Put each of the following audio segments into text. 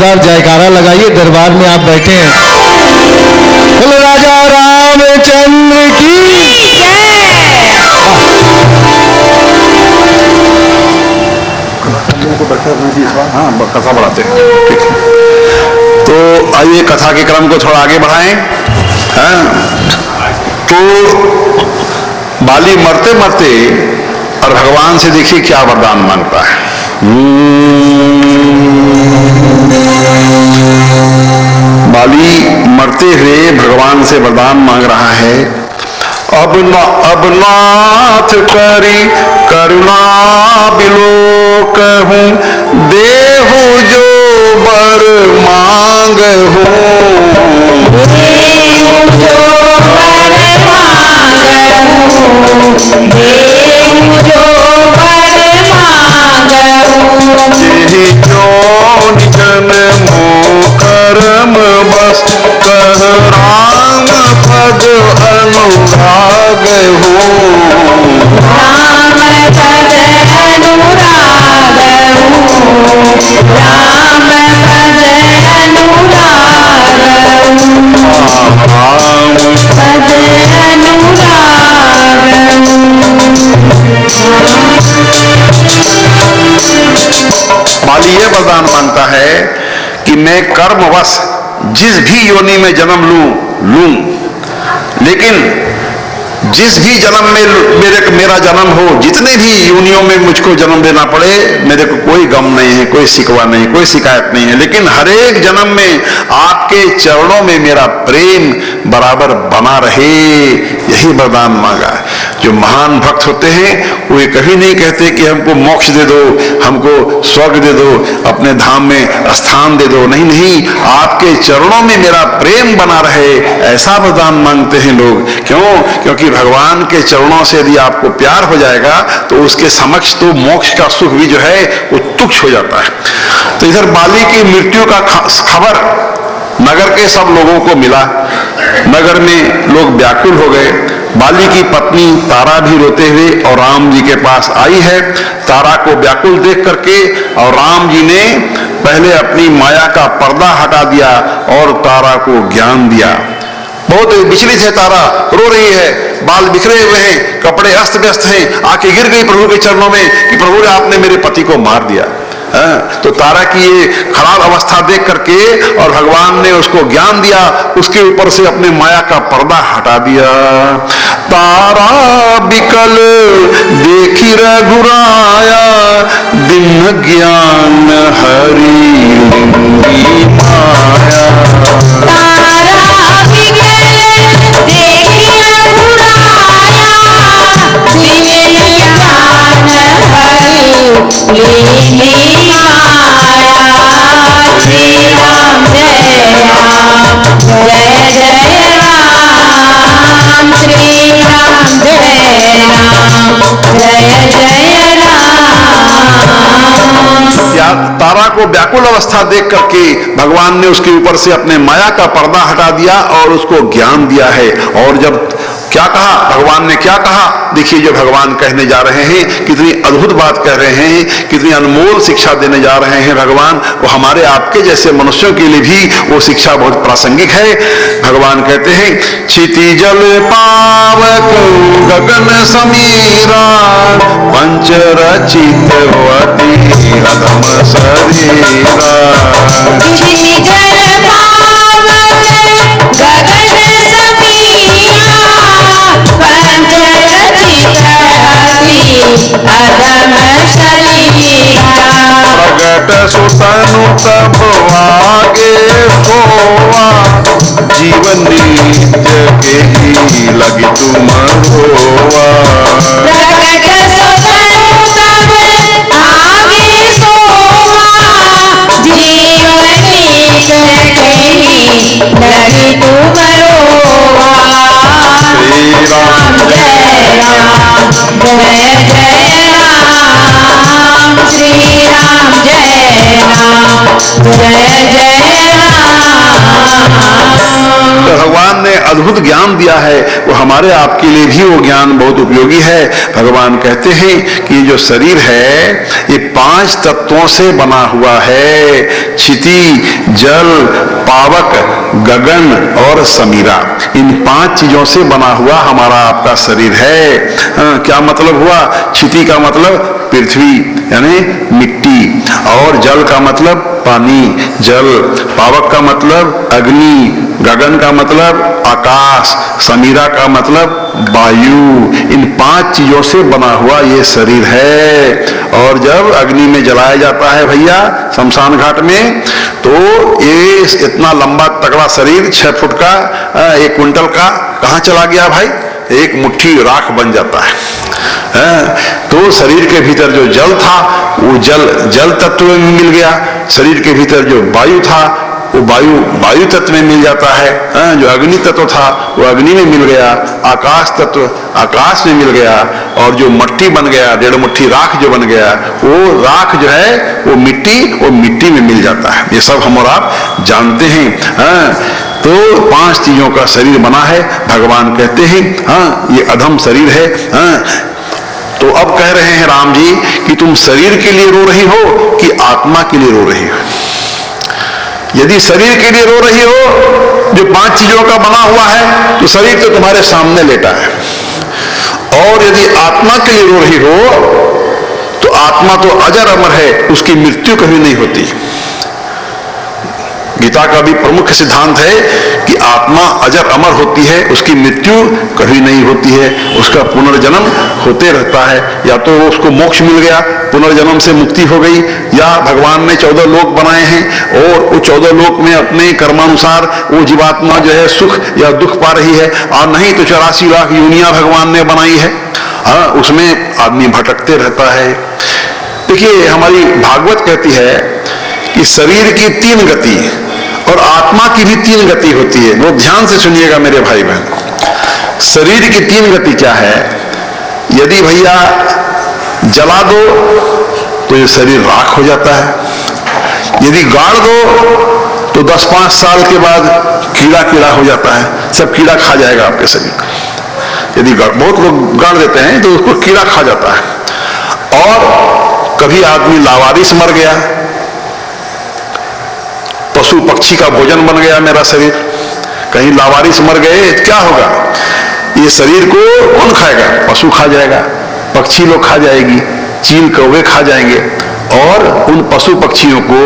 जोरदार जयकारा लगाइए। दरबार में आप बैठे हैं। बोलो राजा रामचंद्र की हाँ, कथा बढ़ाते हैं। ठीक है, तो आइए कथा के क्रम को थोड़ा आगे बढ़ाएं। हाँ, तो बाली मरते मरते और भगवान से देखिए क्या वरदान मांगता है। बाली मरते हुए भगवान से वरदान मांग रहा है, अब नाथ करी करुणा बिलोकहूं, देहु जो बर मांगहूं, देहु जो बर मांगहूं, देहु जो बर मांगहूं, देहि जोन जन्मो कर्म बस कर राम पद अनुराग हो, राम पद अनुराग हो, राम पद अनुराग हो, राम पद अनुराग हो। बाली ये वरदान मांगता है कि मैं कर्मवश जिस भी योनि में जन्म लूं, लेकिन जिस भी जन्म में मेरा जन्म हो, जितने भी योनियों में मुझको जन्म लेना पड़े, मेरे को कोई गम नहीं है, कोई शिकवा नहीं, कोई शिकायत नहीं है, लेकिन हर एक जन्म में आपके चरणों में मेरा प्रेम बराबर बना रहे, यही वरदान मांगा। जो महान भक्त होते हैं वो ये कभी नहीं कहते कि हमको मोक्ष दे दो, हमको स्वर्ग दे दो, अपने धाम में स्थान दे दो। नहीं नहीं, आपके चरणों में मेरा प्रेम बना रहे, ऐसा वरदान मांगते हैं लोग। क्यों? क्योंकि भगवान के चरणों से यदि आपको प्यार हो जाएगा तो उसके समक्ष तो मोक्ष का सुख भी जो है वो तुच्छ हो जाता है। तो इधर बाली की मृत्यु का खबर नगर के सब लोगों को मिला। नगर में लोग व्याकुल हो गए। बाली की पत्नी तारा भी रोते हुए और राम जी के पास आई है। तारा को व्याकुल देख करके और राम जी ने पहले अपनी माया का पर्दा हटा दिया और तारा को ज्ञान दिया। बहुत विचलित है तारा, रो रही है, बाल बिखरे हुए हैं, कपड़े अस्त व्यस्त हैं, आके गिर गई प्रभु के चरणों में कि प्रभु ने आपने मेरे पति को मार दिया। तो तारा की ये खराब अवस्था देख करके और भगवान ने उसको ज्ञान दिया, उसके ऊपर से अपने माया का पर्दा हटा दिया। तारा बिकल देखी रघुराया, दिन ज्ञान हरि माया। तारा बिकल देखी रघुराया, दिन ज्ञान हरि श्री राम जय राम, जय जय राम, श्री राम जय राम, जय जय राम। तारा को व्याकुल अवस्था देख करके भगवान ने उसके ऊपर से अपने माया का पर्दा हटा दिया और उसको ज्ञान दिया है। और जब क्या कहा भगवान ने, क्या कहा देखिए, जो भगवान कहने जा रहे हैं, कितनी अद्भुत बात कह रहे हैं, कितनी अनमोल शिक्षा देने जा रहे हैं भगवान। वो हमारे आपके जैसे मनुष्यों के लिए भी वो शिक्षा बहुत प्रासंगिक है। भगवान कहते हैं, क्षिति जल पावक गगन समीरा, पंच रचित वती अधम शरीरा। क्षिति जल पावक गगन समीरा, पंच रचित अधम शरीरा। प्रगट सुतनु तब आगे होवा, जीवन निज के ही लगी तुम रोवा। प्रगट सुतनु तब आगे सोवा, जीवन निज के ही लगी तुम रोवा। श्री राम जय राम, जय जय राम, श्री राम जय राम, जय जय राम। भगवान ने अद्भुत ज्ञान दिया है वो हमारे आपके लिए भी वो ज्ञान बहुत उपयोगी है। भगवान कहते हैं कि जो शरीर है ये 5 तत्वों से बना हुआ है, क्षिति, जल, पावक, गगन और समीरा। इन 5 चीजों से बना हुआ हमारा आपका शरीर है। क्या मतलब हुआ? क्षिति का मतलब पृथ्वी यानी मिट्टी, और जल का मतलब पानी जल, पावक का मतलब अग्नि, गगन का मतलब आकाश, समीरा का मतलब वायु। इन 5 चीजों से बना हुआ ये शरीर है। और जब अग्नि में जलाया जाता है भैया शमशान घाट में, तो ये इतना लंबा तगड़ा शरीर 6 फुट का 1 क्विंटल का कहाँ चला गया भाई? एक मुट्ठी राख बन जाता है। तो शरीर के भीतर जो जल था वो जल तत्व में मिल गया, शरीर के भीतर जो वायु था वो वायु तत्व में मिल जाता है, जो अग्नि तत्व था वो अग्नि में मिल गया, आकाश तत्व आकाश में मिल गया, और जो मट्टी बन गया 1.5 मुट्ठी राख जो बन गया वो राख जो है वो मिट्टी में मिल जाता है। ये सब हम और आप जानते हैं। तो 5 चीजों का शरीर बना है। भगवान कहते हैं ये अधम शरीर है। तो अब कह रहे हैं राम जी कि तुम शरीर के लिए रो रही हो कि आत्मा के लिए रो रही हो? यदि शरीर के लिए रो रही हो जो 5 चीजों का बना हुआ है तो शरीर तो तुम्हारे सामने लेटा है, और यदि आत्मा के लिए रो रही हो तो आत्मा तो अजर अमर है, उसकी मृत्यु कभी नहीं होती। गीता का भी प्रमुख सिद्धांत है कि आत्मा अजर अमर होती है, उसकी मृत्यु कभी नहीं होती है, उसका पुनर्जन्म होते रहता है। या तो उसको मोक्ष मिल गया, पुनर्जन्म से मुक्ति हो गई, या भगवान ने 14 लोक बनाए हैं और वो 14 लोक में अपने कर्मानुसार वो जीवात्मा जो है सुख या दुख पा रही है, और नहीं तो 84 लाख योनियां भगवान ने बनाई है। उसमें आदमी भटकते रहता है। देखिए हमारी भागवत कहती है कि शरीर की 3 गति और आत्मा की भी 3 गति होती है। वो ध्यान से सुनिएगा मेरे भाई बहन। शरीर की 3 गति क्या है? यदि भैया जला दो तो ये शरीर राख हो जाता है, यदि गाड़ दो तो 10-5 साल के बाद कीड़ा हो जाता है, सब कीड़ा खा जाएगा आपके शरीर को। यदि बहुत लोग गाड़ देते हैं तो उसको कीड़ा खा जाता है। और कभी आदमी लावारिस मर गया, पशु पक्षी का भोजन बन गया मेरा शरीर, कहीं लावारिस मर गए क्या होगा? ये शरीर को कौन खाएगा? पशु खा जाएगा, पक्षी लोग खा जाएगी, चील कौवे खा जाएंगे, और उन पशु पक्षियों को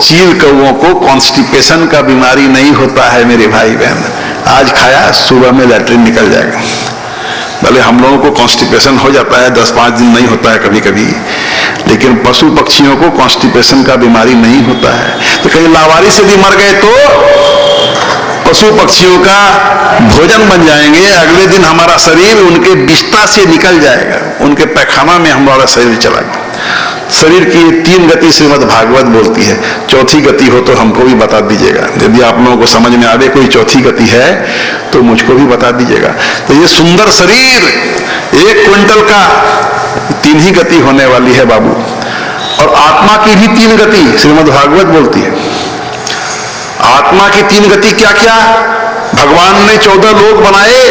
चील कौवों को कॉन्स्टिपेशन का बीमारी नहीं होता है मेरे भाई बहन। आज खाया सुबह में लैट्रिन निकल जाएगा। भले हम लोगों को कॉन्स्टिपेशन हो जाता है, 10-5 दिन नहीं होता है कभी कभी, लेकिन पशु पक्षियों को कॉन्स्टिपेशन का बीमारी नहीं होता है। तो कहीं लावारिस यदि मर गए तो पशु पक्षियों का भोजन बन जाएंगे। अगले दिन हमारा शरीर उनके विष्ठा से निकल जाएगा, उनके पैखाना में हमारा शरीर चला गया। शरीर की 3 गति श्रीमद् भागवत बोलती है। चौथी गति हो तो हमको भी बता दीजिएगा, यदि आप लोगों को समझ में आवे कोई चौथी गति है तो मुझको भी बता दीजिएगा। तो ये सुंदर शरीर 1 क्विंटल का 3 ही गति होने वाली है बाबू। और आत्मा की भी 3 गति श्रीमद् भागवत बोलती है। आत्मा की 3 गति क्या क्या? भगवान ने 14 लोक बनाए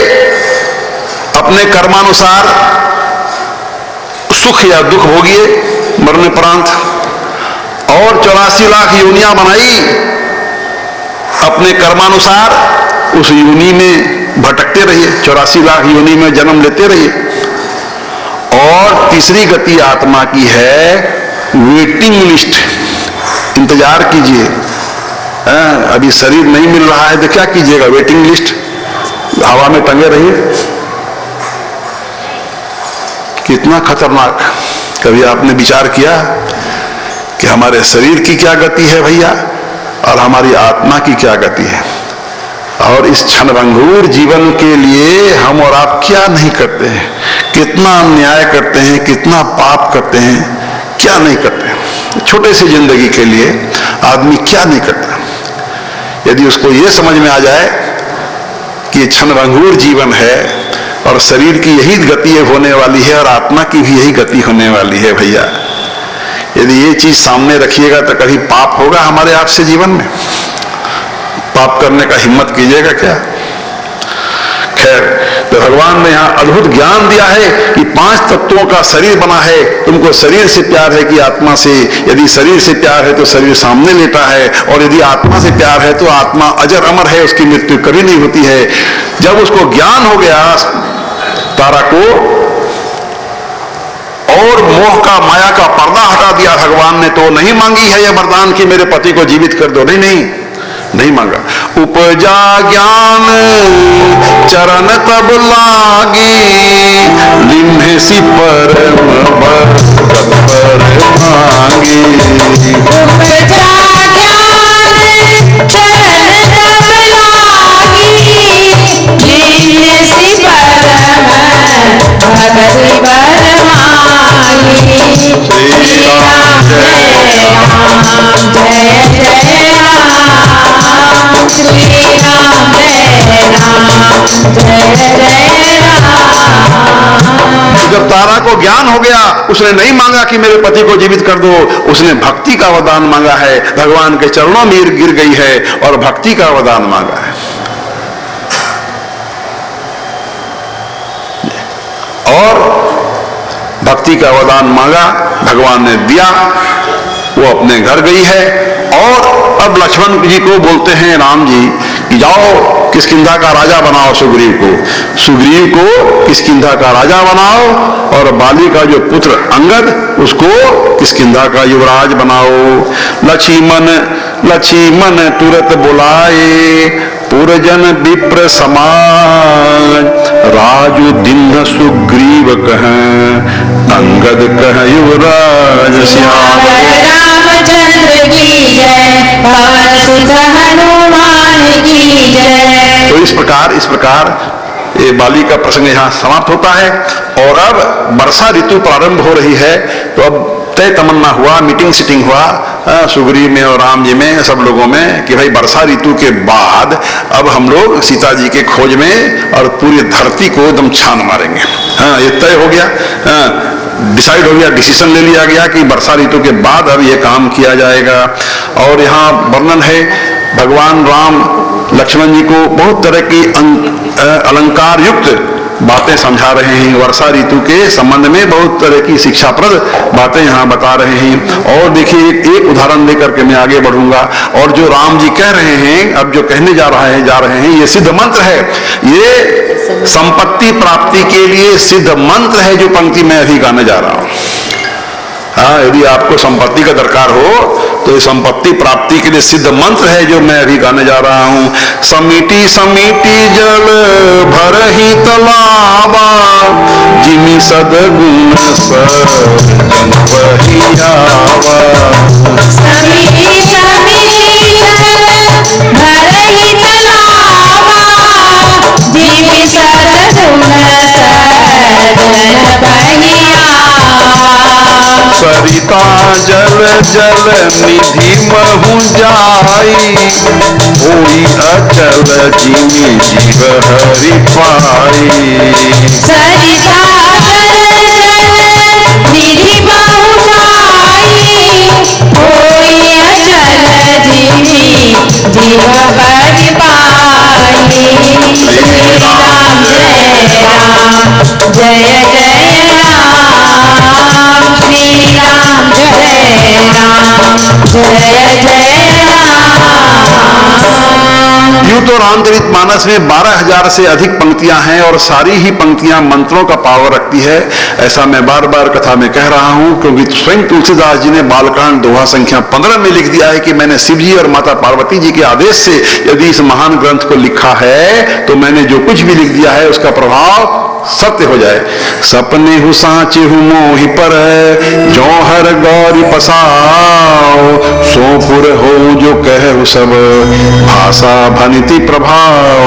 अपने कर्मानुसार, सुख या दुख भोगिए मरने प्रांत, और 84 लाख योनियां बनाई अपने कर्मानुसार, उस योनि में भटकते रहिए, 84 लाख योनि में जन्म लेते रहिए। और तीसरी गति आत्मा की है वेटिंग लिस्ट, इंतजार कीजिए। अभी शरीर नहीं मिल रहा है तो क्या कीजिएगा? वेटिंग लिस्ट, हवा में टंगे रहिए। कितना खतरनाक! कभी आपने विचार किया कि हमारे शरीर की क्या गति है भैया, और हमारी आत्मा की क्या गति है? और इस क्षणभंगुर जीवन के लिए हम और आप क्या नहीं करते हैं, कितना अन्याय करते हैं, कितना पाप करते हैं, क्या नहीं करते हैं। छोटे सी जिंदगी के लिए आदमी क्या नहीं करता। यदि उसको ये समझ में आ जाए कि क्षणभंगुर जीवन है और शरीर की यही गति होने वाली है और आत्मा की भी यही गति होने वाली है भैया, यदि ये चीज सामने रखिएगा तो कभी पाप होगा हमारे आपसे जीवन में? पाप करने का हिम्मत कीजिएगा क्या? खैर, तो भगवान ने यहाँ अद्भुत ज्ञान दिया है कि 5 तत्वों का शरीर बना है, तुमको शरीर से प्यार है कि आत्मा से? यदि शरीर से प्यार है तो शरीर सामने लेटा है, और यदि आत्मा से प्यार है तो आत्मा अजर अमर है, उसकी मृत्यु कभी नहीं होती है। जब उसको ज्ञान हो गया तारा को, और मोह का, माया का पर्दा हटा दिया भगवान ने, तो नहीं मांगी है यह वरदान कि मेरे पति को जीवित कर दो, नहीं मांगा। उपजा ज्ञान चरण तब लागे, लिम्हे सी परम भगत पर मांगे। उपजा ज्ञान चरण तब लागे, लिम्हे सी परम भगत पर मांगे। श्री राम जय राम जय जय राम, श्री राम जय राम जय जय राम। जब तारा को ज्ञान हो गया, उसने नहीं मांगा कि मेरे पति को जीवित कर दो, उसने भक्ति का वरदान मांगा है, भगवान के चरणों में गिर गई है और भक्ति का वरदान मांगा है। और भक्ति का वरदान मांगा, भगवान ने दिया, वो अपने घर गई है। और अब लक्ष्मण जी को बोलते हैं राम जी कि जाओ किष्किंधा का राजा बनाओ सुग्रीव को किष्किंधा का राजा बनाओ, और बाली का जो पुत्र अंगद, उसको किष्किंधा का युवराज बनाओ। लक्ष्मण तुरंत बुलाए, पुरजन विप्र समाज, राजु दिन सुग्रीव कह, अंगद कह युवराज श्याम। रामचंद्र की जय, पवन सुत हनुमान की जय। तो इस प्रकार ये बाली का प्रसंग यहाँ समाप्त होता है। और अब वर्षा ऋतु प्रारंभ हो रही है, तो अब तय तमन्ना हुआ, मीटिंग सिटिंग हुआ सुग्रीव में और राम जी में, सब लोगों में, कि भाई वर्षा ऋतु के बाद अब हम लोग सीता जी के खोज में और पूरी धरती को एकदम छान मारेंगे। हाँ, ये तय हो गया, डिसाइड हो गया, डिसीजन ले लिया गया कि वर्षा ऋतु के बाद अब ये काम किया जाएगा। और यहाँ वर्णन है, भगवान राम लक्ष्मण जी को बहुत तरह की अलंकार युक्त बातें समझा रहे हैं, वर्षा ऋतु के संबंध में बहुत तरह की शिक्षाप्रद बातें यहाँ बता रहे हैं। और देखिए, एक उदाहरण लेकर के मैं आगे बढ़ूंगा। और जो राम जी कह रहे हैं, अब जो कहने जा रहे हैं, ये सिद्ध मंत्र है, ये संपत्ति प्राप्ति के लिए सिद्ध मंत्र है, जो पंक्ति मैं अभी गाने जा रहा हूं। हाँ, यदि आपको संपत्ति का दरकार हो तो ये संपत्ति प्राप्ति के लिए सिद्ध मंत्र है, जो मैं अभी गाने जा रहा हूं। समीटी समीटी जल भर ही तलावा, जिमी सदगुण सजन बहियावा। समीटी समीटी जल भर ही तलावा, जिमी सदगुण सजन बहियावा। सरिता जल जल निधि महु जाई, होई अचल जिमि जीव हरि पाई। सरिता जल जल निधि महु जाई, होई अचल जिमि जीव हरि पाई। श्री राम जय राम जय जय राम, श्री राम जय राम जय जय राम। यूं तो रामचरितमानस में 12,000 से अधिक पंक्तियां हैं, और सारी ही पंक्तियां मंत्रों का पावर रखती है। ऐसा मैं बार बार कथा में कह रहा हूं, क्योंकि स्वयं तुलसीदास जी ने बालकांड दोहा संख्या 15 में लिख दिया है कि मैंने शिव जी और माता पार्वती जी के आदेश से यदि इस महान ग्रंथ को लिखा है, तो मैंने जो कुछ भी लिख दिया है उसका प्रभाव सत्य हो जाए। सपने हु साचे हु मोहि पर, जौहर गौरी पसाओ, सोपुर हो जो कहु सब, भाषा भनिति प्रभाव।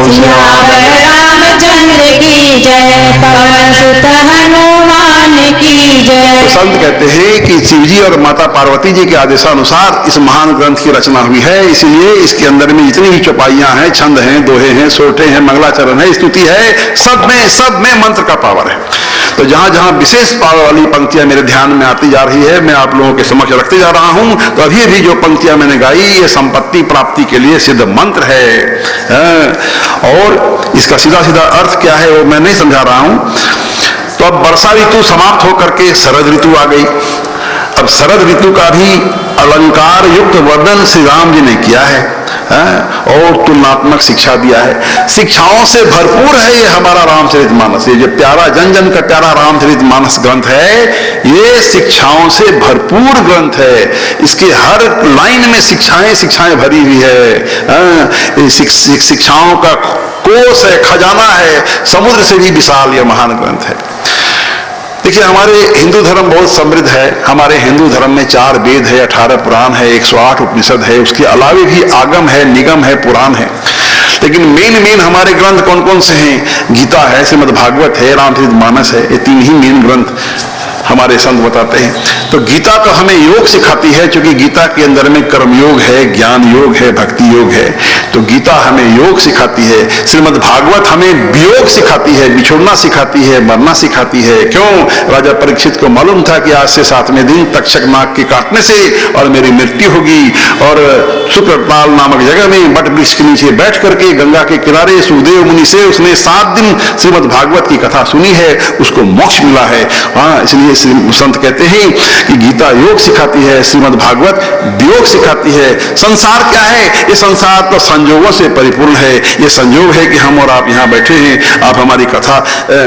रामचंद्र की जय, पवन सुत हनुमान की जय। संत कहते हैं कि शिव जी और माता पार्वती जी के आदेशानुसार इस महान ग्रंथ की रचना हुई है, इसलिए इसके अंदर में जितनी भी चौपाइयां हैं, छंद हैं, दोहे हैं, सोटे हैं, मंगलाचरण है, स्तुति है, सब में मंत्र का पावर है। तो जहां जहां विशेष पावर वाली पंक्तियां मेरे ध्यान में आती जा रही है, मैं आप लोगों के समक्ष रखते जा रहा हूं। तो अभी अभी जो पंक्तियां मैंने गाई, ये संपत्ति प्राप्ति के लिए सिद्ध मंत्र है। और इसका सीधा सीधा अर्थ क्या है वो मैं नहीं समझा रहा हूं। तो अब वर्षा ऋतु समाप्त होकर के शरद ऋतु आ गई। अब शरद ऋतु का भी अलंकार युक्त वर्णन श्री राम जी ने किया है और तुलनात्मक शिक्षा दिया है। शिक्षाओं से भरपूर है ये हमारा रामचरितमानस। ये जो प्यारा जन जन का प्यारा रामचरितमानस ग्रंथ है, ये शिक्षाओं से भरपूर ग्रंथ है। इसके हर लाइन में शिक्षाएं भरी हुई है। शिक्षाओं का कोष है, खजाना है, समुद्र से भी विशाल यह महान ग्रंथ है। देखिए, हमारे हिंदू धर्म बहुत समृद्ध है। हमारे हिंदू धर्म में 4 वेद है, 18 पुराण है, 108 उपनिषद है, उसके अलावे भी आगम है, निगम है, पुराण है। लेकिन मेन हमारे ग्रंथ कौन कौन से हैं? गीता है, श्रीमद् भागवत है, रामचरितमानस है। ये 3 ही मेन ग्रंथ हमारे संत बताते हैं। तो गीता तो हमें योग सिखाती है, क्योंकि गीता के अंदर में कर्म योग है, ज्ञान योग है, भक्ति योग है। तो गीता हमें योग सिखाती है। श्रीमद् भागवत हमें वियोग सिखाती है, बिछोड़ना सिखाती है, मरना सिखाती है। क्यों? राजा परीक्षित को मालूम था कि आज से 7वें दिन तक्षक नाग के काटने से और मेरी मृत्यु होगी। और शुक्रताल नामक जगह में बट वृक्ष के नीचे बैठ करके गंगा के किनारे सुखदेव मुनि से उसने 7 दिन श्रीमद् भागवत की कथा सुनी है, उसको मोक्ष मिला है। इसलिए संत कहते हैं कि गीता योग सिखाती है, श्रीमद् भागवत वियोग सिखाती है। संसार क्या है? ये संसार तो संजोगों से परिपूर्ण है। ये संजोग है कि हम और आप यहाँ बैठे हैं, आप हमारी कथा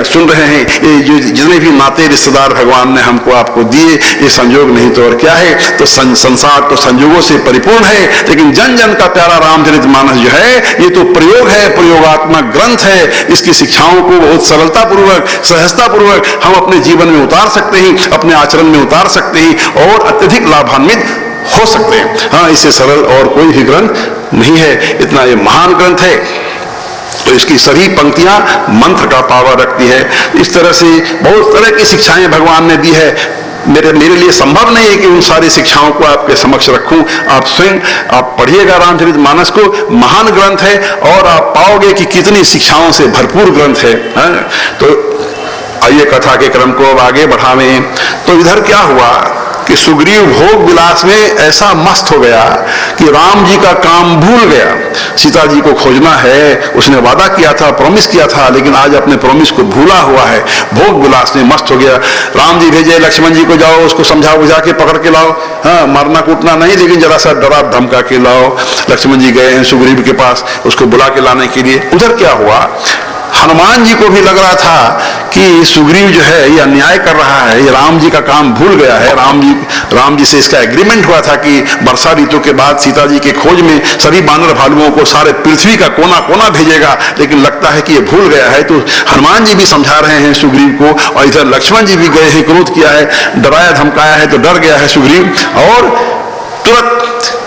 सुन रहे हैं। ये जो जितने भी नाते रिश्तेदार भगवान ने हमको आपको दिए, ये संजोग नहीं तो और क्या है? तो संसार तो संजोगों से परिपूर्ण है। लेकिन जन जन का प्यारा रामचरितमानस जो है, ये तो प्रयोग है, प्रयोगात्मक ग्रंथ है। इसकी शिक्षाओं को बहुत सरलता पूर्वक, सहजता पूर्वक हम अपने जीवन में उतार सकते हैं, अपने आचरण में उतार सकते हैं और अत्यधिक लाभान्वित हो सकते हैं। हाँ, इससे सरल और कोई भी ग्रंथ नहीं है। इतना ये महान ग्रंथ है। तो इसकी सभी पंक्तियां मंत्र का पावर रखती है। इस तरह से बहुत तरह की शिक्षाएं भगवान ने दी है। मेरे लिए संभव नहीं है कि उन सारी शिक्षाओं को आपके समक्ष रखूं। आप स्वयं आप पढ़िएगा रामचरितमानस को, महान ग्रंथ है और आप पाओगे कि कितनी शिक्षाओं से भरपूर ग्रंथ है। तो आइए कथा के क्रम को अब आगे बढ़ावें। तो इधर क्या हुआ कि सुग्रीव भोग विलास में ऐसा मस्त हो गया कि राम जी का काम भूल गया। सीता जी को खोजना है, उसने वादा किया था, प्रॉमिस किया था, लेकिन आज अपने प्रॉमिस को भूला हुआ है। भोग विलास में मस्त हो गया। राम जी भेजे लक्ष्मण जी को, जाओ उसको समझा बुझा के पकड़ के लाओ। हाँ, मारना कूटना नहीं, लेकिन जरा सा डरा धमका के लाओ। लक्ष्मण जी गए हैं सुग्रीव के पास उसको बुला के लाने के लिए। उधर क्या हुआ, हनुमान जी को भी लग रहा था कि सुग्रीव जो है ये अन्याय कर रहा है, ये राम जी का काम भूल गया है। राम जी से इसका एग्रीमेंट हुआ था कि वर्षा ऋतु के बाद सीता जी के खोज में सभी बानर भालुओं को सारे पृथ्वी का कोना कोना भेजेगा, लेकिन लगता है कि ये भूल गया है। तो हनुमान जी भी समझा रहे हैं सुग्रीव को, और इधर लक्ष्मण जी भी गए हैं, क्रोध किया है, डराया धमकाया है, तो डर गया है सुग्रीव। और तुरंत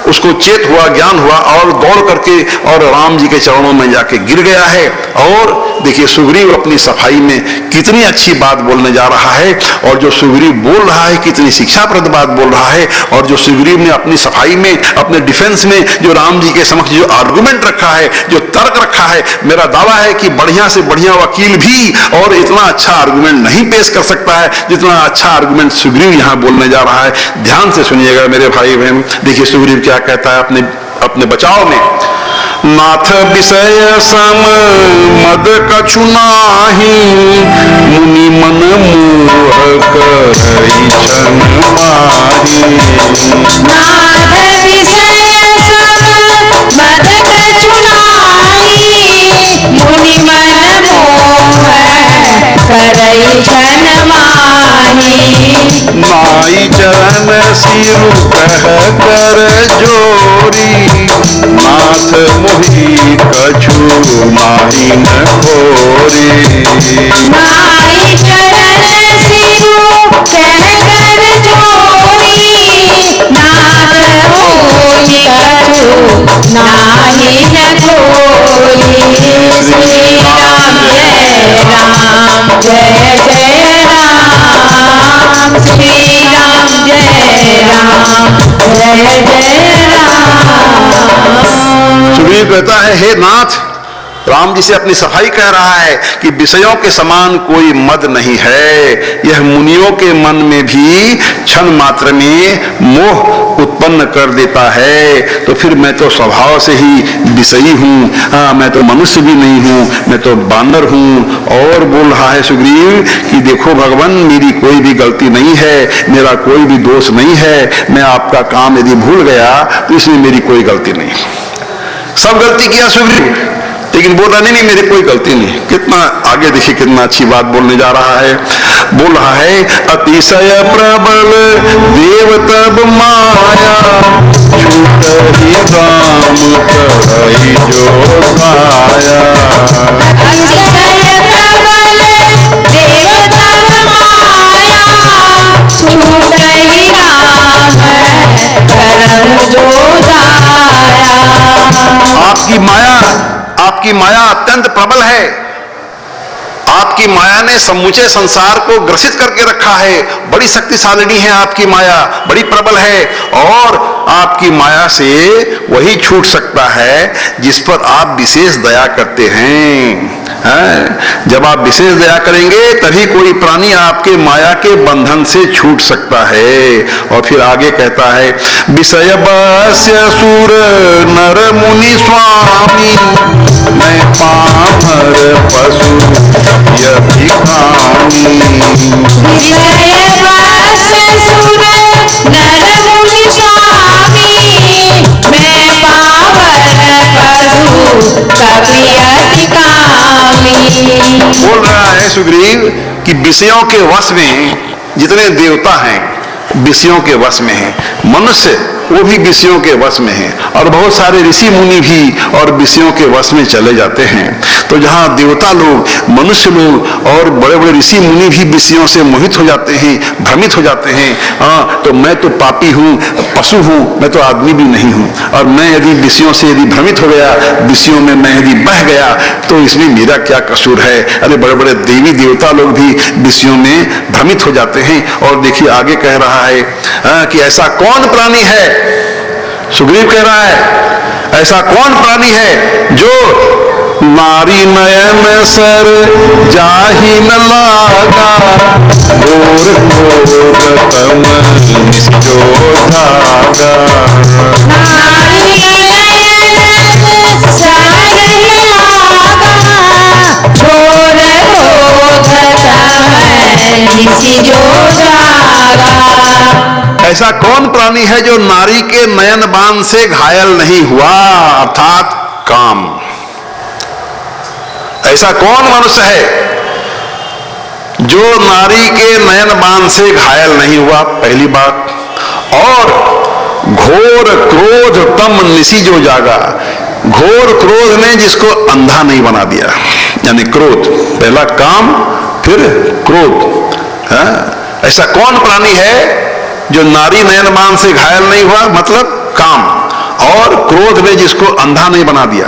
उसको चेत हुआ, ज्ञान हुआ और दौड़ करके और राम जी के चरणों में जाके गिर गया है। और देखिए सुग्रीव अपनी सफाई में कितनी अच्छी बात बोलने जा रहा है, और जो सुग्रीव बोल रहा है कितनी शिक्षाप्रद बात बोल रहा है। और जो सुग्रीव ने अपनी सफाई में, अपने डिफेंस में जो राम जी के समक्ष जो आर्गुमेंट रखा है, जो तर्क रखा है, मेरा दावा है कि बढ़िया से बढ़िया वकील भी और इतना अच्छा आर्गुमेंट नहीं पेश कर सकता है जितना अच्छा आर्गुमेंट सुग्रीव यहाँ बोलने जा रहा है। ध्यान से सुनिएगा मेरे भाई बहन। देखिए सुग्रीव क्या कहता है अपने बचाव में। नाथ विषय सम मद कछु नाही, मुनि मन मोह करई छन माही। नाथ विषय मद कछु नाही, मुनि मन मोह करई छन माही। नाई चरण सिरु कह कर जोरी, नाथ मोहि कछु नाही न खोरी। नाई चरण सिरु कह कर जोरी, नाथ मोहि कछु नाही न खोरी। श्री राम जय राम, जय जय राम। श्री राम जय राम, जय जय राम। सुग्रीव कहता है, हे नाथ, राम जी से अपनी सफाई कह रहा है कि विषयों के समान कोई मद नहीं है, यह मुनियों के मन में भी क्षण मात्र में मोह उत्पन्न कर देता है। तो फिर मैं तो स्वभाव से ही विषयी हूँ, हाँ मैं तो मनुष्य भी नहीं हूँ, मैं तो बानर हूँ। और बोल रहा है सुग्रीव कि देखो भगवान, मेरी कोई भी गलती नहीं है, मेरा कोई भी दोष नहीं है, मैं आपका काम यदि भूल गया तो इसमें मेरी कोई गलती नहीं। सब गलती किया सुग्रीव, लेकिन बोल रहा नहीं मेरी कोई गलती नहीं। कितना आगे देखिए, कितना अच्छी बात बोलने जा रहा है। बोल रहा है अतिशय प्रबल देव तब माया, छूटहि काम करहि जो पाया। अतिशय प्रबल देव तब माया, छूटहि काम करहि जो दाया। आपकी माया अत्यंत प्रबल है। आपकी माया ने समूचे संसार को ग्रसित करके रखा है। बड़ी शक्तिशालिनी है आपकी माया, बड़ी प्रबल है। और आपकी माया से वही छूट सकता है जिस पर आप विशेष दया करते हैं। जब आप विशेष दया करेंगे तभी कोई प्राणी आपके माया के बंधन से छूट सकता है। और फिर आगे कहता है विषय बस्य सुर नर मुनि स्वामी, मैं पामर पशु यभिकामी। विषय बस्य सुर नर मुनि स्वामी, मैं पामर पशु कपि अति कामी। बोल रहा है सुग्रीव कि विषयों के वश में जितने देवता हैं विषयों के वश में हैं, मनुष्य वो भी विषयों के वश में हैं, और बहुत सारे ऋषि मुनि भी और विषयों के वश में चले जाते हैं। तो जहाँ देवता लोग, मनुष्य लोग और बड़े बड़े ऋषि मुनि भी विषयों से मोहित हो जाते हैं, भ्रमित हो जाते हैं, तो मैं तो पापी हूँ, पशु हूँ, मैं तो आदमी भी नहीं हूँ, और मैं यदि विषयों से यदि भ्रमित हो गया, विषयों में मैं यदि बह गया तो इसमें मेरा क्या कसूर है। अरे बड़े बड़े देवी देवता लोग भी विषयों में भ्रमित हो जाते हैं। और देखिए आगे कह रहा है कि ऐसा कौन प्राणी है, सुग्रीव कह रहा है ऐसा कौन प्राणी है जो नारी नयन सर जाहि न लागा, घोर क्रोध तम निष्ठो धागा। नारी नयन सर लागा, घोर क्रोध तम निष्ठो धागा। ऐसा कौन प्राणी है जो नारी के नयन बाण से घायल नहीं हुआ, अर्थात काम। ऐसा कौन मनुष्य है जो नारी के नयन बाण से घायल नहीं हुआ, पहली बात। और घोर क्रोध तम निसी जो जागा, घोर क्रोध ने जिसको अंधा नहीं बना दिया, यानी क्रोध, पहला काम फिर क्रोध। ऐसा कौन प्राणी है जो नारी नयन बाण से घायल नहीं हुआ, मतलब काम, और क्रोध ने जिसको अंधा नहीं बना दिया।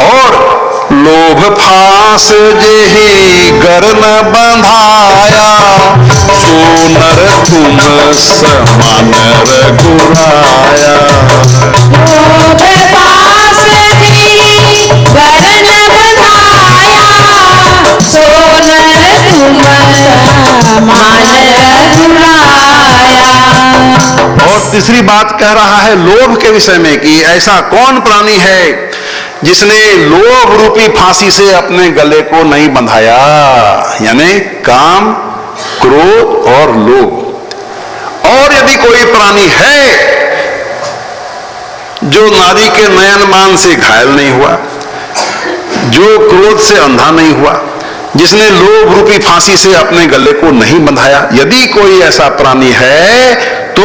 और लोभ फांस जेहि गर न बंधाया, सो नर तुम समान रघुराया। लोभ फांस जेहि गर न बंधाया, सो नर तुम समान रघुराया। और तीसरी बात कह रहा है लोभ के विषय में कि ऐसा कौन प्राणी है जिसने लोभ रूपी फांसी से अपने गले को नहीं बंधाया, यानी काम, क्रोध और लोभ। और यदि कोई प्राणी है जो नारी के नयन बाण से घायल नहीं हुआ, जो क्रोध से अंधा नहीं हुआ, जिसने लोभ रूपी फांसी से अपने गले को नहीं बंधाया, यदि कोई ऐसा प्राणी है तो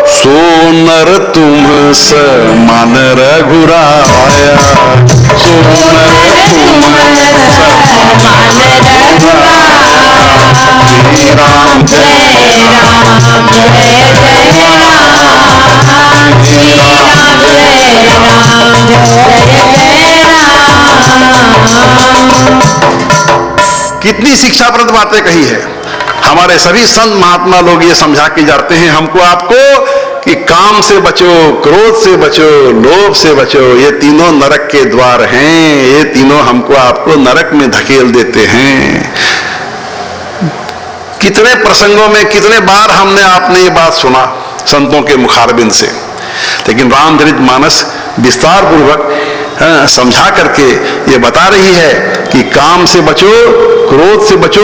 सो नर तुम समान रघुराया, सो नर तुम समान रघुराया। जय राम जय राम जय जय राम, श्री राम जय राम जय जय राम। कितनी शिक्षाप्रद बातें कही है। हमारे सभी संत महात्मा लोग ये समझा के जाते हैं हमको आपको कि काम से बचो, क्रोध से बचो, लोभ से बचो, ये तीनों नरक के द्वार हैं, ये तीनों हमको आपको नरक में धकेल देते हैं। कितने प्रसंगों में, कितने बार हमने आपने ये बात सुना संतों के मुखारबिंद से, लेकिन रामचरित मानस विस्तार पूर्वक समझा करके ये बता रही है कि काम से बचो, क्रोध से बचो,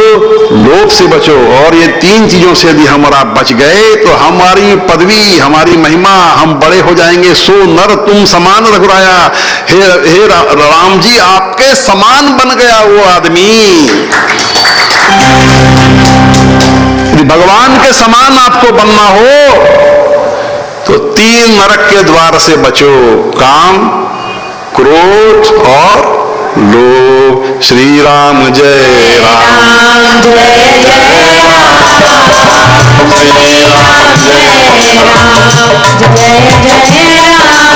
लोभ से बचो, और ये तीन चीजों से यदि हम और आप बच गए तो हमारी पदवी, हमारी महिमा, हम बड़े हो जाएंगे। सो नर तुम समान रघुराया, हे राम जी आपके समान बन गया वो आदमी। यदि भगवान के समान आपको बनना हो तो तीन नरक के द्वार से बचो, काम, क्रोध और लोभ। श्री राम जय राम, जय जय राम, श्री राम जय राम, जय जय राम।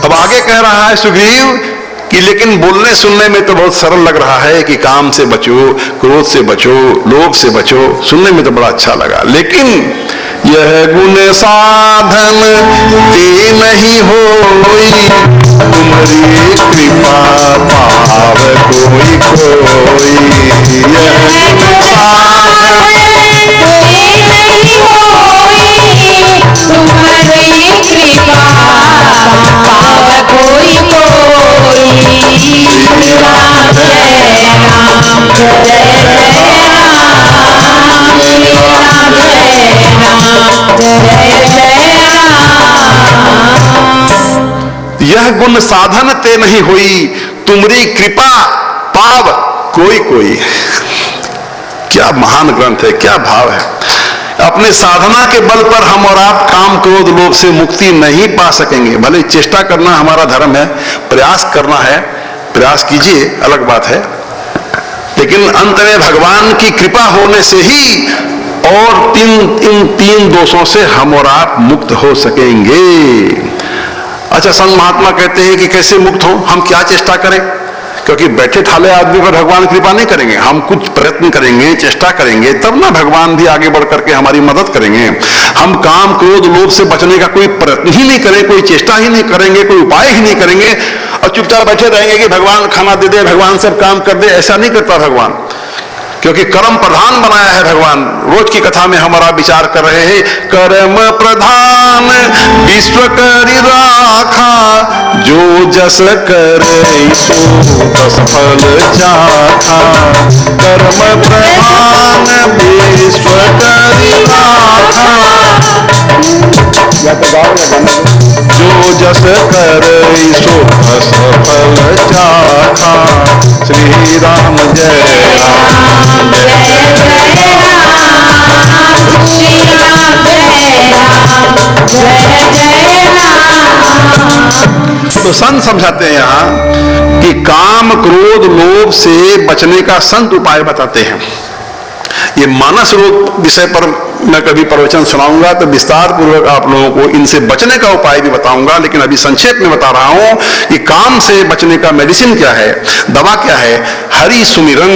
अब आगे कह रहा है सुग्रीव कि लेकिन बोलने सुनने में तो बहुत सरल लग रहा है कि काम से बचो, क्रोध से बचो, लोभ से बचो, सुनने में तो बड़ा अच्छा लगा, लेकिन यह गुण साधन ते नहीं होई, तुम्हारी कृपा पाव कोई कोई। यह गुण साधन ते नहीं होई, तुम्हारी कृपा पाव कोई कोई। श्री राम जय राम, जय जय राम, श्री राम जय राम, जय जय राम। यह गुण साधन ते नहीं हुई, तुमरी कृपा पाव कोई कोई। क्या महान ग्रंथ है, क्या भाव है। अपने साधना के बल पर हम और आप काम, क्रोध, लोभ से मुक्ति नहीं पा सकेंगे। भले चेष्टा करना हमारा धर्म है, प्रयास करना है, प्रयास कीजिए, अलग बात है, लेकिन अंत में भगवान की कृपा होने से ही और इन तीन दोषों से हम और आप मुक्त हो सकेंगे। अच्छा, संत महात्मा कहते हैं कि कैसे मुक्त हो, हम क्या चेष्टा करें, क्योंकि बैठे ठाले आदमी पर भगवान कृपा नहीं करेंगे। हम कुछ प्रयत्न करेंगे, चेष्टा करेंगे, तब ना भगवान भी आगे बढ़ करके हमारी मदद करेंगे। हम काम, क्रोध, लोभ से बचने का कोई प्रयत्न ही नहीं करें, कोई चेष्टा ही नहीं करेंगे, कोई उपाय ही नहीं करेंगे और चुपचाप बैठे रहेंगे कि भगवान खाना दे दे, भगवान सब काम कर दे, ऐसा नहीं करता भगवान, क्योंकि कर्म प्रधान बनाया है भगवान। रोज की कथा में हमारा विचार कर रहे हैं, कर्म प्रधान विश्व करि राखा, जो जस करे सो तस फल चाखा। कर्म प्रधान विश्व करि राखा, जो जस करे सो तस फल चाखा। श्री राम जय राम, जय जय राम, श्री राम जय राम, जय जय राम। तो संत समझाते हैं यहाँ कि काम, क्रोध, लोभ से बचने का संत उपाय बताते हैं। ये मानस रोग विषय पर मैं कभी प्रवचन सुनाऊंगा तो विस्तार पूर्वक आप लोगों को इनसे बचने का उपाय भी बताऊंगा, लेकिन अभी संक्षेप में बता रहा हूं कि काम से बचने का मेडिसिन क्या है, दवा क्या है। हरि सुमिरन।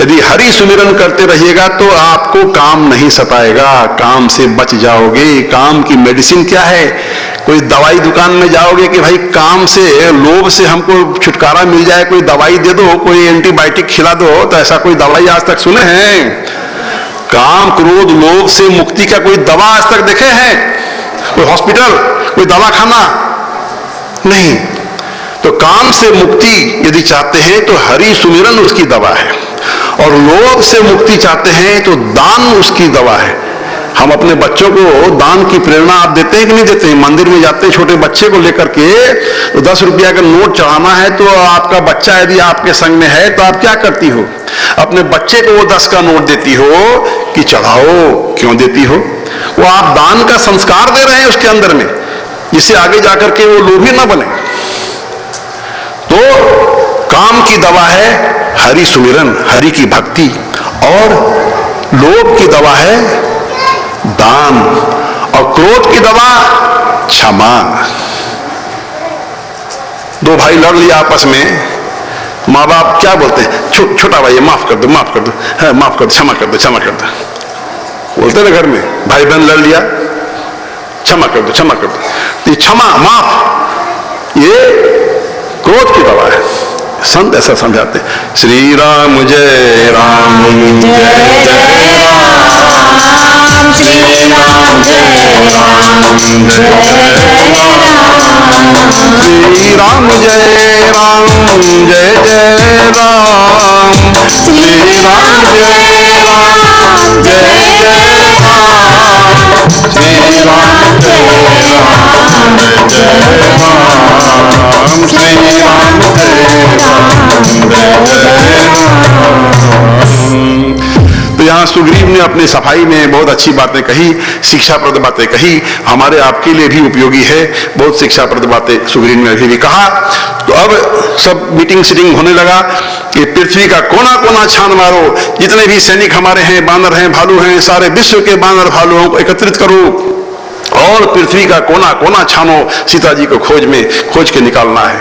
यदि हरि सुमिरन करते रहिएगा तो आपको काम नहीं सताएगा, काम से बच जाओगे। काम की मेडिसिन क्या है? कोई दवाई दुकान में जाओगे कि भाई काम से, लोभ से हमको छुटकारा मिल जाए, कोई दवाई दे दो, कोई एंटीबायोटिक खिला दो, तो ऐसा कोई दवाई आज तक सुने हैं? काम, क्रोध, लोभ से मुक्ति का कोई दवा आज तक देखे हैं? कोई हॉस्पिटल, कोई दवाखाना? नहीं। तो काम से मुक्ति यदि चाहते हैं तो हरि सुमिरन उसकी दवा है, और लोभ से मुक्ति चाहते हैं तो दान उसकी दवा है। हम अपने बच्चों को दान की प्रेरणा आप देते हैं कि नहीं देते हैं? मंदिर में जाते हैं छोटे बच्चे को लेकर के, तो 10 रुपया का नोट चढ़ाना है, तो आपका बच्चा यदि आपके संग में है तो आप क्या करती हो? अपने बच्चे को वो 10 का नोट देती हो कि चढ़ाओ। क्यों देती हो? वो आप दान का संस्कार दे रहे हैं उसके अंदर में, जिससे आगे जाकर के वो लोभी ना बने। तो काम की दवा है हरि सुमिरन, हरि की भक्ति, और लोभ की दवा है दान, और क्रोध की दवा क्षमा। दो भाई लड़ लिया आपस में, माँ बाप क्या बोलते हैं? छोटा भाई माफ कर दो, माफ कर दो, है माफ कर दो, क्षमा कर दो, क्षमा कर दो। बोलते ना घर में भाई बहन लड़ लिया, क्षमा कर दो क्षमा कर दो, ये क्षमा माफ ये क्रोध की दवा है। संत ऐसा समझाते हैं, श्री राम जय राम जय जय राम, श्री राम जय राम जय जय राम, श्री राम जय राम जय जय राम, श्री राम जय राम जय जय राम, श्री राम जय राम जय राम, श्री राम तो यहाँ सुग्रीव ने अपनी सफाई में बहुत अच्छी बातें कही, शिक्षाप्रद बातें कही, हमारे आपके लिए भी उपयोगी है। बहुत शिक्षाप्रद बातें सुग्रीव ने अभी भी कहा। तो अब सब मीटिंग सीटिंग होने लगा कि पृथ्वी का कोना कोना छान मारो, जितने भी सैनिक हमारे हैं, बानर हैं, भालू हैं, सारे विश्व के बानर भालुओं को एकत्रित करो और पृथ्वी का कोना कोना छानो, सीता जी को खोज के निकालना है।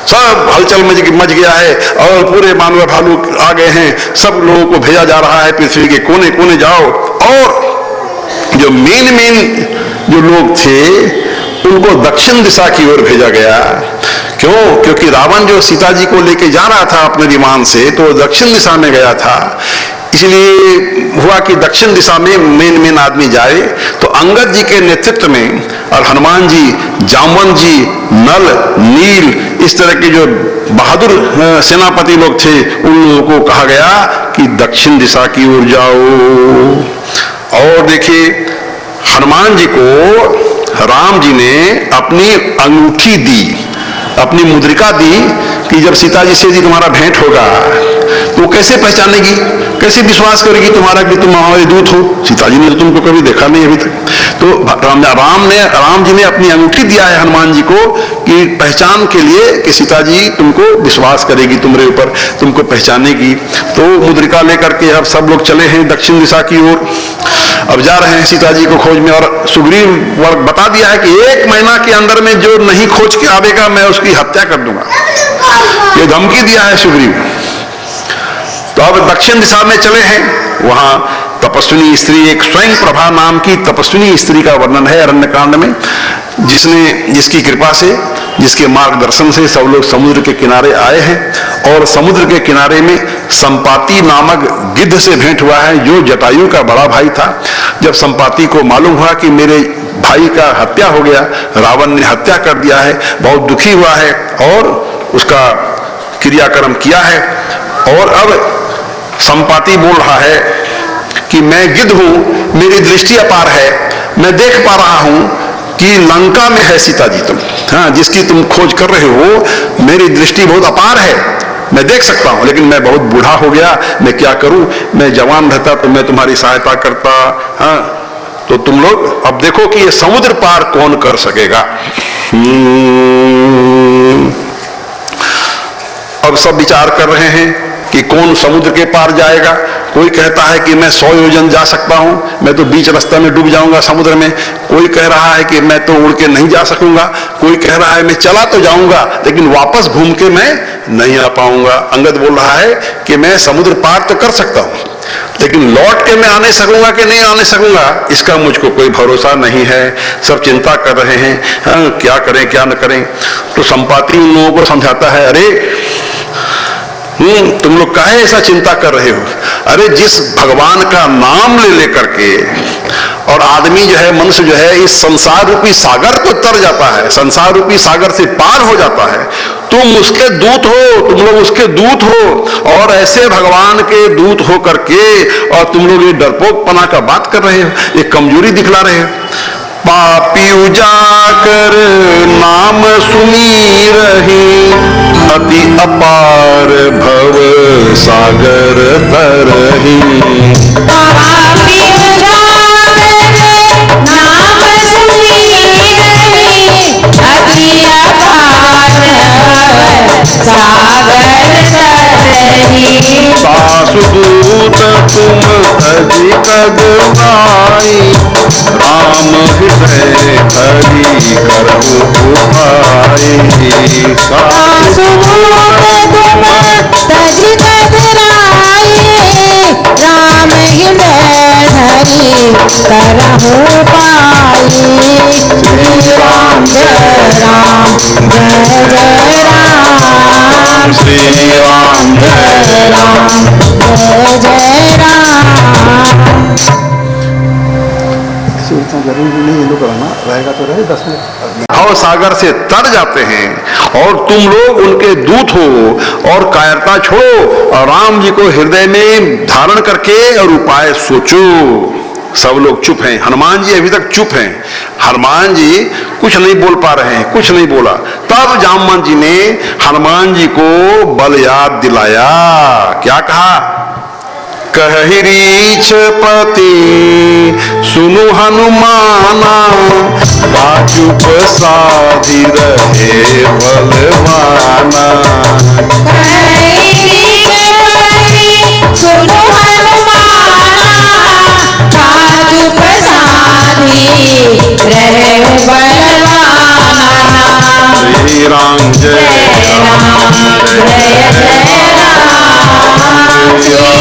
सब हलचल मच गया है और पूरे मानव भालू आ गए हैं, सब लोगों को भेजा जा रहा है, पृथ्वी के कोने कोने जाओ। और जो मेन जो लोग थे उनको दक्षिण दिशा की ओर भेजा गया। क्यों? क्योंकि रावण जो सीता जी को लेके जा रहा था अपने विमान से, तो दक्षिण दिशा में गया था, इसलिए हुआ कि दक्षिण दिशा में मेन आदमी जाए। तो अंगद जी के नेतृत्व में और हनुमान जी, जामवंत जी, नल, नील, इस तरह के जो बहादुर सेनापति लोग थे, उन लोगों को कहा गया कि दक्षिण दिशा की ओर जाओ। और देखिए हनुमान जी को राम जी ने अपनी अंगूठी दी, अपनी मुद्रिका दी कि जब सीता जी से यदि तुम्हारा भेंट होगा तो कैसे पहचानेगी, कैसे विश्वास करेगी तुम्हारा कि तुम हमारे दूत हो? सीता जी ने तो तुमको कभी देखा नहीं अभी तक। तो राम जी ने अपनी अंगूठी दिया है हनुमान जी को कि पहचान के लिए कि सीता जी तुमको विश्वास करेगी, तुम्हारे ऊपर तुमको पहचानेगी। तो मुद्रिका लेकर के अब सब लोग चले हैं दक्षिण दिशा की ओर, अब जा रहे हैं सीता जी को खोज में। और सुग्रीव वर्ग बता दिया है कि 1 महीना के अंदर में जो नहीं खोज के आवेगा मैं उसकी हत्या कर दूंगा, ये धमकी दिया है सुग्रीव। तो अब दक्षिण दिशा में चले हैं, वहां तपस्विनी स्त्री, एक स्वयं प्रभा नाम की तपस्विनी स्त्री का वर्णन है अरण्यकांड में, जिसकी कृपा से, जिसके मार्गदर्शन से सब लोग समुद्र के किनारे आए हैं। और समुद्र के किनारे में संपाति नामक गिद्ध से भेंट हुआ है, जो जटायु का बड़ा भाई था। जब संपाति को मालूम हुआ कि मेरे भाई का हत्या हो गया, रावण ने हत्या कर दिया है, बहुत दुखी हुआ है और उसका क्रियाक्रम किया है। और अब संपाति बोल रहा है कि मैं गिद्ध हूं, मेरी दृष्टि अपार है, मैं देख पा रहा हूं कि लंका में है सीता जी तुम, हाँ, जिसकी तुम खोज कर रहे हो, मेरी दृष्टि बहुत अपार है, मैं देख सकता हूं, लेकिन मैं बहुत बूढ़ा हो गया, मैं क्या करूं? मैं जवान रहता तो मैं तुम्हारी सहायता करता। हाँ, तो तुम लोग अब देखो कि ये समुद्र पार कौन कर सकेगा। अब सब विचार कर रहे हैं कि कौन समुद्र के पार जाएगा। कोई कहता है कि मैं 100 योजन जा सकता हूं, मैं तो बीच रास्ते में डूब जाऊंगा समुद्र में। कोई कह रहा है कि मैं तो उड़ के नहीं जा सकूंगा। कोई कह रहा है मैं चला तो जाऊंगा लेकिन वापस घूम के मैं नहीं आ पाऊंगा। अंगद बोल रहा है कि मैं समुद्र पार तो कर सकता हूं, लेकिन लौट के मैं आने सकूंगा कि नहीं आने सकूंगा, इसका मुझको कोई भरोसा नहीं है। सब चिंता कर रहे हैं, हाँ, क्या करें क्या न करें। तो संपाति उन लोगों को समझाता है, अरे तुम लोग काहे ऐसा चिंता कर रहे हो? अरे जिस भगवान का नाम ले लेकर के और आदमी जो है, मनुष्य जो है, इस संसार रूपी सागर को तर जाता है, संसार रूपी सागर से पार हो जाता है। तुम उसके दूत हो, तुम लोग उसके दूत हो, और ऐसे भगवान के दूत हो करके और तुम लोग ये डरपोकपना का बात कर रहे हो, ये कमजोरी दिखला रहे हो। पापी उजाकर नाम सुनी रही, अति अपार भव सागर तरही। पापी उजागर नाम सुनी रही, अति अपार भव सागर तरही। सासुदूत तुम तजि कद आई, राम हृदय हरि करहु उपाय। सासुदूत तुम तजि कद आई, राम हृदय हरि करहु पाई। श्री राम जय राम जय जय राम। श्री राम जय राम जय जय राम। जरूरी नहीं ये लोग रहना रहेगा तो रहे 10 मिनट। भाव सागर से तर जाते हैं और तुम लोग उनके दूत हो और कायरता छोड़ो और राम जी को हृदय में धारण करके और उपाय सोचो। सब लोग चुप हैं, हनुमान जी अभी तक चुप हैं। हनुमान जी कुछ नहीं बोल पा रहे हैं, कुछ नहीं बोला। तब जामवंत जी ने हनुमान जी को बल याद दिलाया। क्या कहा? कहि रीछपति सुनु हनुमाना, बाजू प्रसादी रहे बलवाना। कहि रीछपति सुनु हनुमाना, बाजू प्रसादी रहे बलवाना। श्री राम जय राम जय जय राम। श्री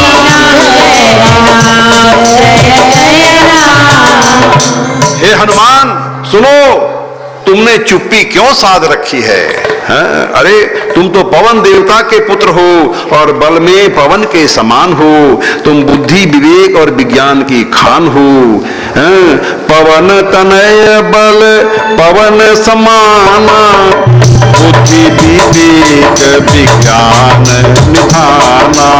हे हनुमान सुनो, तुमने चुप्पी क्यों साध रखी है? अरे तुम तो पवन देवता के पुत्र हो और बल में पवन के समान हो। तुम बुद्धि विवेक और विज्ञान की खान हो। पवन तनय बल पवन समाना, बुद्धि विवेक विज्ञान निधाना।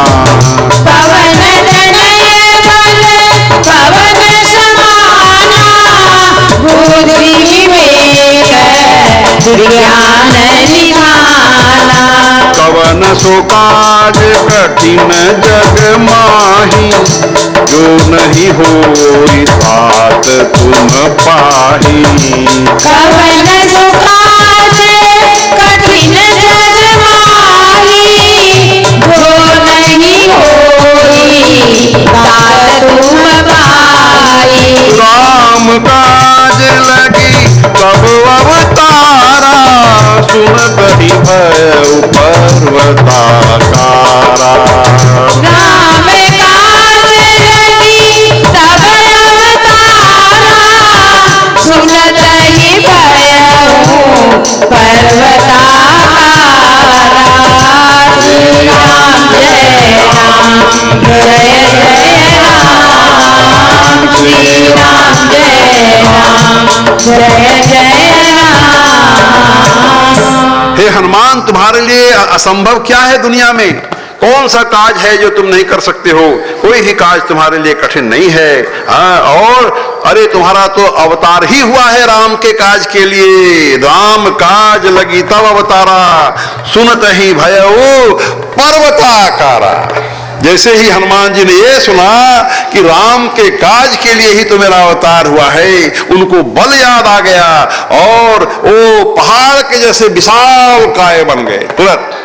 पवन तनय बल पवन समाना, बुद्धि विवेक विज्ञान निधाना। पवन सो काज कठिन जग माही, जो नहीं होई तात तुम पाही। पवन सो काज कठिन जग माही, जो नहीं होई तात तुम पाई। राम काज लगी तब अवतारा, सुनत ही भय पर्वताकारा। राम काज लगी तब अवतारा, सुनत ही भयउ पर्वताकारा। श्री राम जय राम जय जय राम। श्री राम जय राम जय जय राम। हे हनुमान, तुम्हारे लिए असंभव क्या है दुनिया में? कौन सा काज है जो तुम नहीं कर सकते हो? कोई भी काज तुम्हारे लिए कठिन नहीं है। और अरे तुम्हारा तो अवतार ही हुआ है राम के काज के लिए। राम काज लगी तब अवतारा, सुनत ही भयउ पर्वताकारा। जैसे ही हनुमान जी ने ये सुना कि राम के काज के लिए ही तो मेरा अवतार हुआ है, उनको बल याद आ गया और वो पहाड़ के जैसे विशाल काय बन गए। तुरंत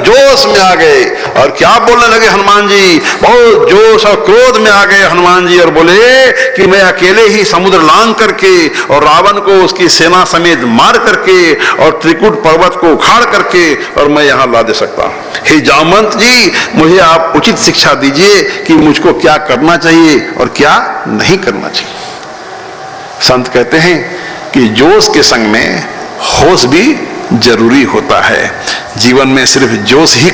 जोश में आ गए और क्या बोलने लगे हनुमान जी? बहुत जोश और क्रोध में आ गए हनुमान जी और बोले कि मैं अकेले ही समुद्र लांग करके और रावण को उसकी सेना समेत मार करके और त्रिकुट पर्वत को उखाड़ करके और मैं यहाँ ला दे सकता हूँ। हे जामवंत जी, मुझे आप उचित शिक्षा दीजिए कि मुझको क्या करना चाहिए और क्या नहीं करना चाहिए। संत कहते हैं कि जोश के संग में होश भी जरूरी होता है। जीवन में सिर्फ जोश ही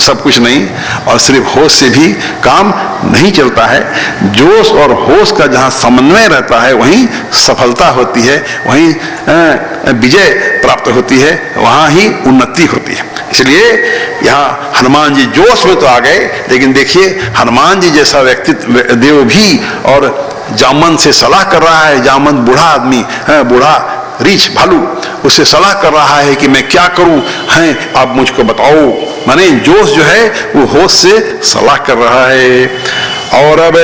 सब कुछ नहीं और सिर्फ होश से भी काम नहीं चलता है। जोश और होश का जहाँ समन्वय रहता है वहीं सफलता होती है, वहीं विजय प्राप्त होती है, वहाँ ही उन्नति होती है। इसलिए यहाँ हनुमान जी जोश में तो आ गए, लेकिन देखिए हनुमान जी जैसा व्यक्तित्व देव भी और जामवंत से सलाह कर रहा है। जामवंत बूढ़ा आदमी है, बूढ़ा रीछ भालू, उससे सलाह कर रहा है कि मैं क्या करूं, हैं आप मुझको बताओ। माने जोश जो है वो होश से सलाह कर रहा है। और अब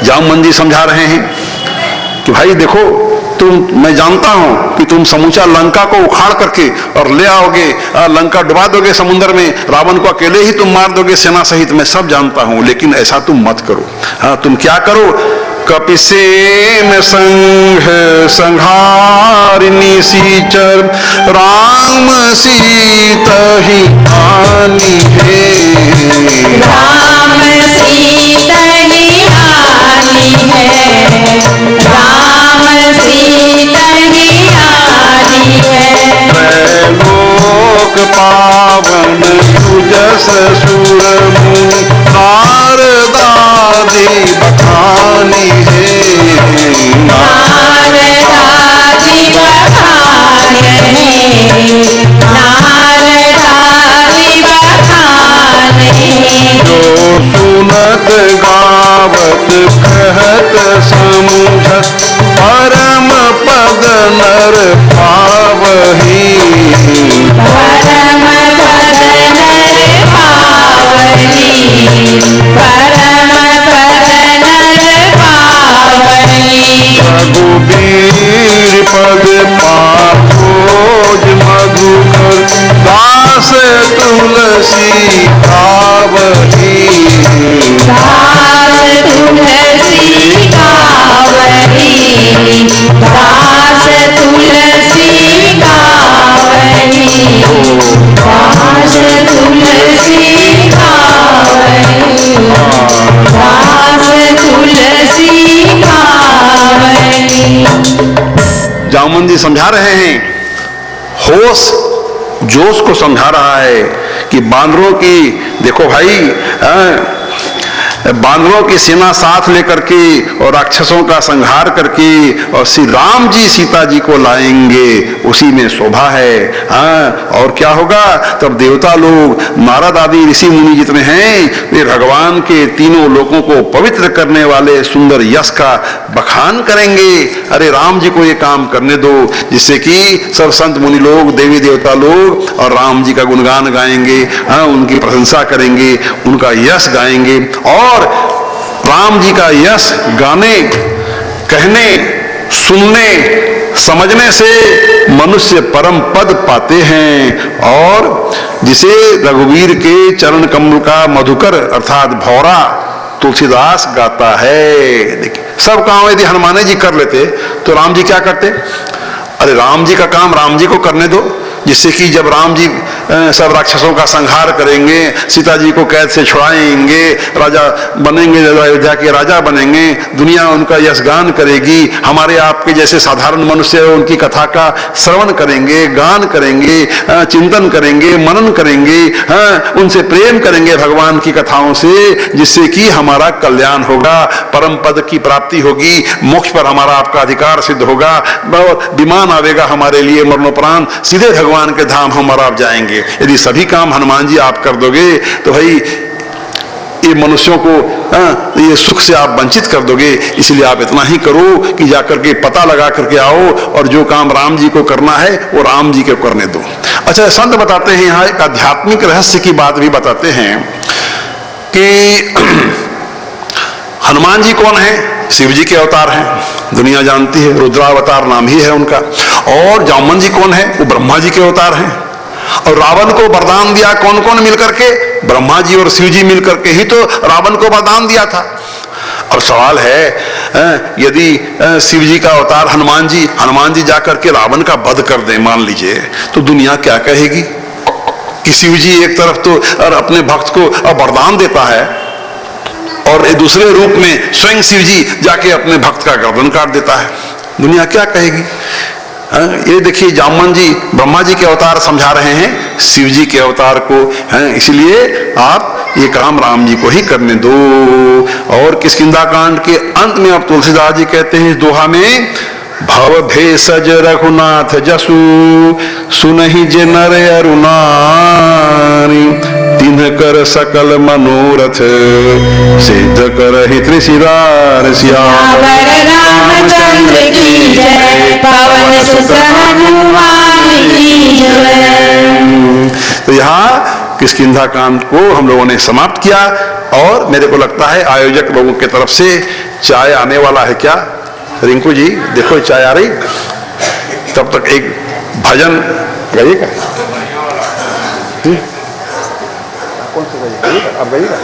जामवंत जी समझा रहे हैं कि भाई देखो, मैं जानता हूं कि तुम समूचा लंका को उखाड़ करके और ले आओगे, लंका डुबा दोगे समुद्र में, रावण को अकेले ही तुम मार दोगे सेना सहित, मैं सब जानता हूं, लेकिन ऐसा तुम मत करो। तुम क्या करो? कपिसेन संघ संहारिणी सीचर, राम सीता ही आनी है। राम सीता ही आनी है। लोक पावन तुजस सुर मुनि नारदादि बखानी है। नारदादि बखाने, नारदादि बखाने। जो सुनत गावत कहत समझत परम पद नर पावही। परम पद नर पावनी, परम पद नर पावनी। रघुबीर पद पाखोज मधुकर दास तुलसी पावही। दास तुलसी पावनी, दास तुलसी पावनी, दास तुलसी पावनी, दास तुलसी पावनी। जामुन जी समझा रहे हैं, होश जोश को समझा रहा है कि बांदरों की, देखो भाई, बांदरों की सेना साथ लेकर के और राक्षसों का संहार करके और श्री राम जी सीता जी को लाएंगे, उसी में शोभा है। और क्या होगा तब देवता लोग, नारद आदि ऋषि मुनि जितने हैं, वे भगवान के तीनों लोकों को पवित्र करने वाले सुंदर यश का बखान करेंगे। अरे राम जी को ये काम करने दो, जिससे कि सब संत मुनि लोग, देवी देवता लोग और राम जी का गुणगान गाएंगे, उनकी प्रशंसा करेंगे, उनका यश गाएंगे। और राम जी का यश गाने, कहने, सुनने, समझने से मनुष्य परम पद पाते हैं। और जिसे रघुवीर के चरण कमल का मधुकर अर्थात भौरा तुलसीदास गाता है। देखिए, सब काम यदि हनुमान जी कर लेते तो राम जी क्या करते? अरे राम जी का काम राम जी को करने दो, जिससे कि जब राम जी सब राक्षसों का संहार करेंगे, सीता जी को कैद से छुड़ाएंगे, राजा बनेंगे, अयोध्या के राजा बनेंगे, दुनिया उनका यशगान करेगी। हमारे आपके जैसे साधारण मनुष्य उनकी कथा का श्रवण करेंगे, गान करेंगे, चिंतन करेंगे, मनन करेंगे, उनसे प्रेम करेंगे भगवान की कथाओं से, जिससे कि हमारा कल्याण होगा, परम पद की प्राप्ति होगी, मोक्ष पर हमारा आपका अधिकार सिद्ध होगा, विमान आवेगा हमारे लिए मरणोपरांत, सीधे भगवान के धाम हम और आप जाएंगे। यदि सभी काम हनुमान जी आप कर दोगे तो भाई ये मनुष्यों को ये सुख से आप वंचित कर दोगे। इसलिए आप इतना ही करो कि जाकर के पता लगा करके आओ और जो काम राम जी को करना है वो राम जी को करने दो। अच्छा, संत बताते हैं, यहाँ एक आध्यात्मिक रहस्य की बात भी बताते हैं कि हनुमान जी कौन है? शिव जी के अवतार हैं, दुनिया जानती है, रुद्रावतार नाम ही है उनका। और जामवन जी कौन है? वो ब्रह्मा जी के अवतार हैं। और रावण को वरदान दिया कौन कौन मिलकर के? ब्रह्मा जी और शिव जी मिलकर के ही तो रावण को वरदान दिया था। और सवाल है, यदि शिव जी का अवतार हनुमान जी जाकर के रावण का वध कर दें मान लीजिए, तो दुनिया क्या कहेगी कि शिव जी एक तरफ तो और अपने भक्त को वरदान देता है और दूसरे रूप में स्वयं शिव जी जाके अपने भक्त का गर्दन काट देता है। दुनिया क्या कहेगी? ये देखिए, जामवन जी ब्रह्मा जी के अवतार समझा रहे हैं शिव जी के अवतार को, इसलिए आप ये काम राम जी को ही करने दो। और किष्किंधा कांड के अंत में अब तुलसीदास जी कहते हैं इस दोहा में, भव भेषज रघुनाथ जसु सुनहि जे नर अरुनारी, तिन्ह कर सकल मनोरथ सिद्ध करहि त्रिशिरार सियावर रामचंद्र की जय, पवन सुत हनुमान की जय। तो यहाँ किष्किंधा कांड को हम लोगों ने समाप्त किया। और मेरे को लगता है आयोजक लोगों की तरफ से चाय आने वाला है। क्या रिंकू जी, देखो चाय आ रही, तब तक एक भजन गाइएगा। कौन सा गाइएगा? आप गाइएगा?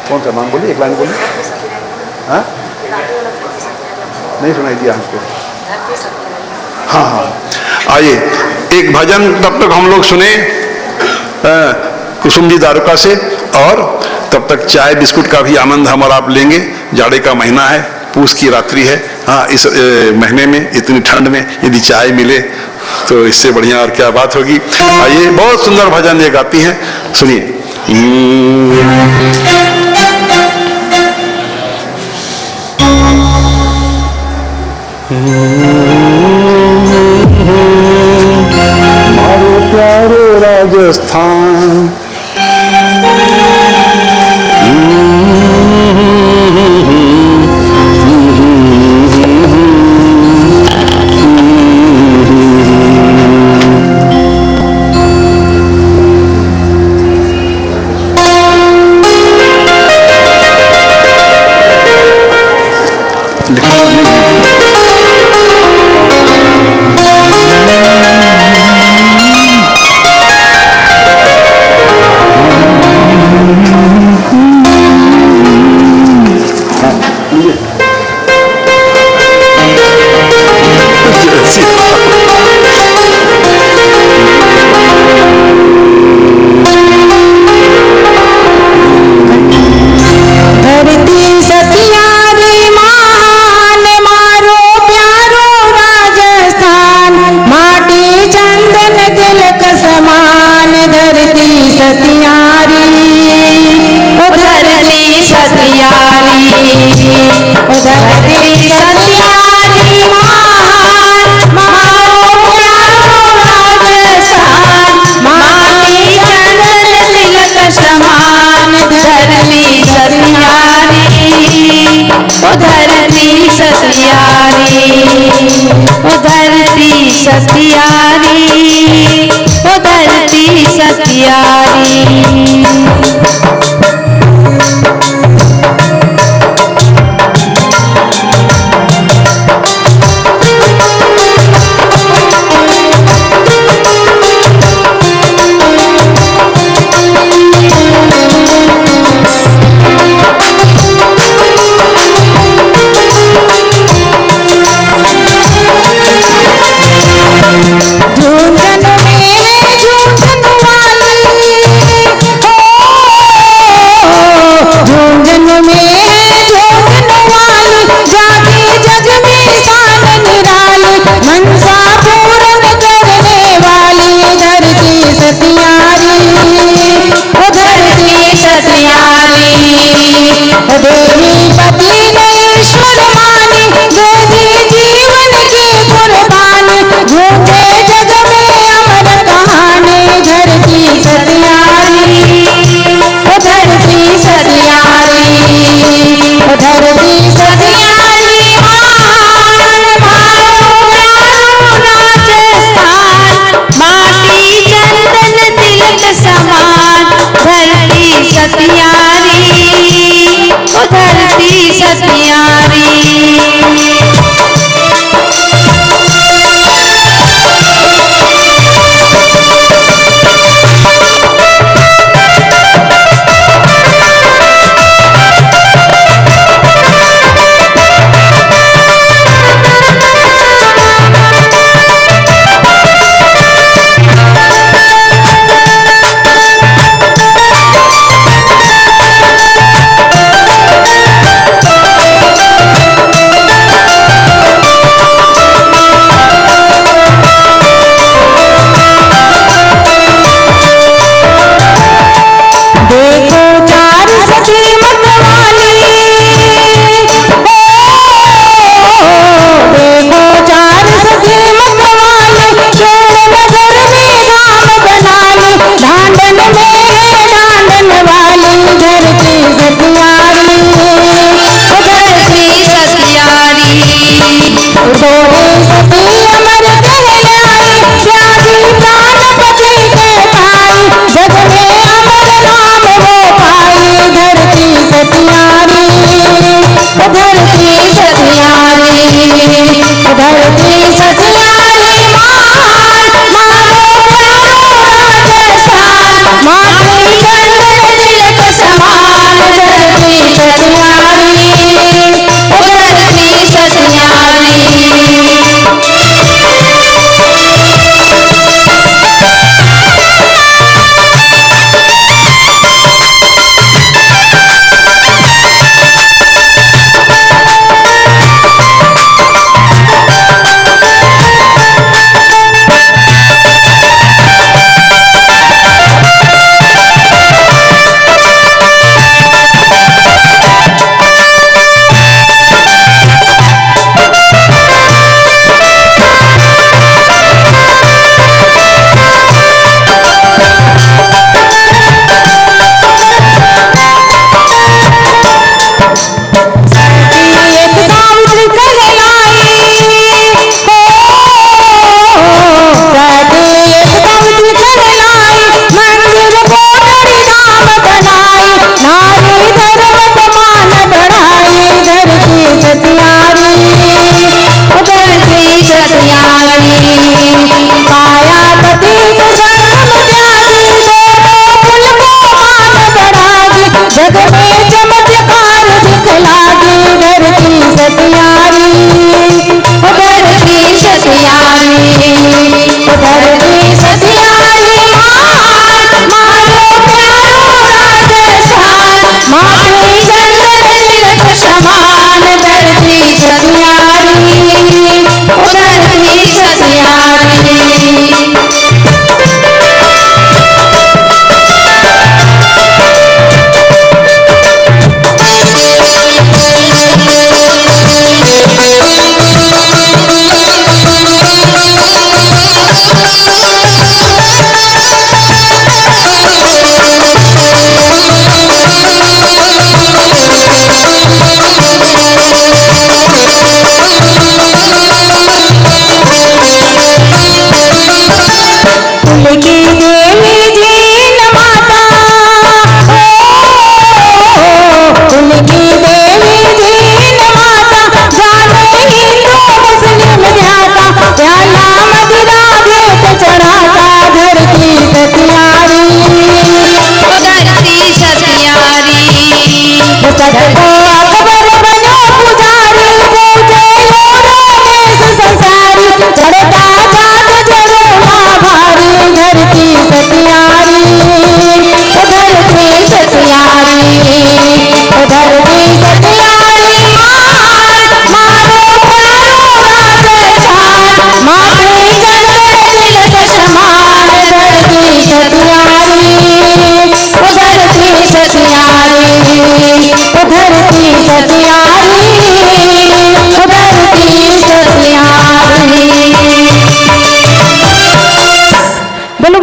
कौन सा नाम बोलिए, एक लाइन बोलिए। हाँ, नहीं सुनाई दिया हमको। हाँ हाँ, आइए एक भजन तब तक हम लोग सुने कुसुम जी दारुका से, और तब तक चाय बिस्कुट का भी आनंद हम और आप लेंगे। जाड़े का महीना है, पूस की रात्रि है। हाँ, इस महीने में इतनी ठंड में यदि चाय मिले तो इससे बढ़िया और क्या बात होगी। आइए, बहुत सुंदर भजन ये गाती हैं, सुनिए। मारो प्यारो राजस्थान,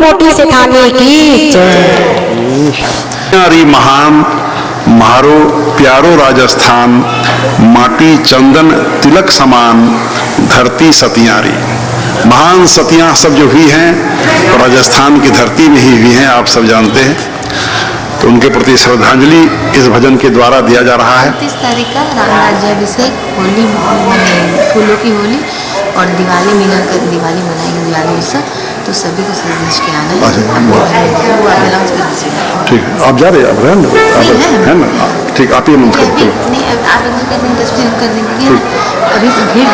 मोटी से थाने की जय। नारी महान मारो प्यारो राजस्थान, माटी चंदन तिलक समान, धरती सतियारी। महान सतियां सब जो हुई हैं तो राजस्थान की धरती में ही हुई हैं, आप सब जानते हैं। तो उनके प्रति श्रद्धांजलि इस भजन के द्वारा दिया जा रहा है। 29 तारीख का राम राज्याभिषेक, होली फूलों की होली और दिवाली मिलाकर दिवाली मनाएंगे, दिवाली उत्सव। तो सभी को सज के आना है। ठीक है, आप जा रहे हैं, आप है ना? ठीक, आप ये मंत्र नहीं, आप कर देंगे, तस्वीर कर देंगे, अभी तो भीड़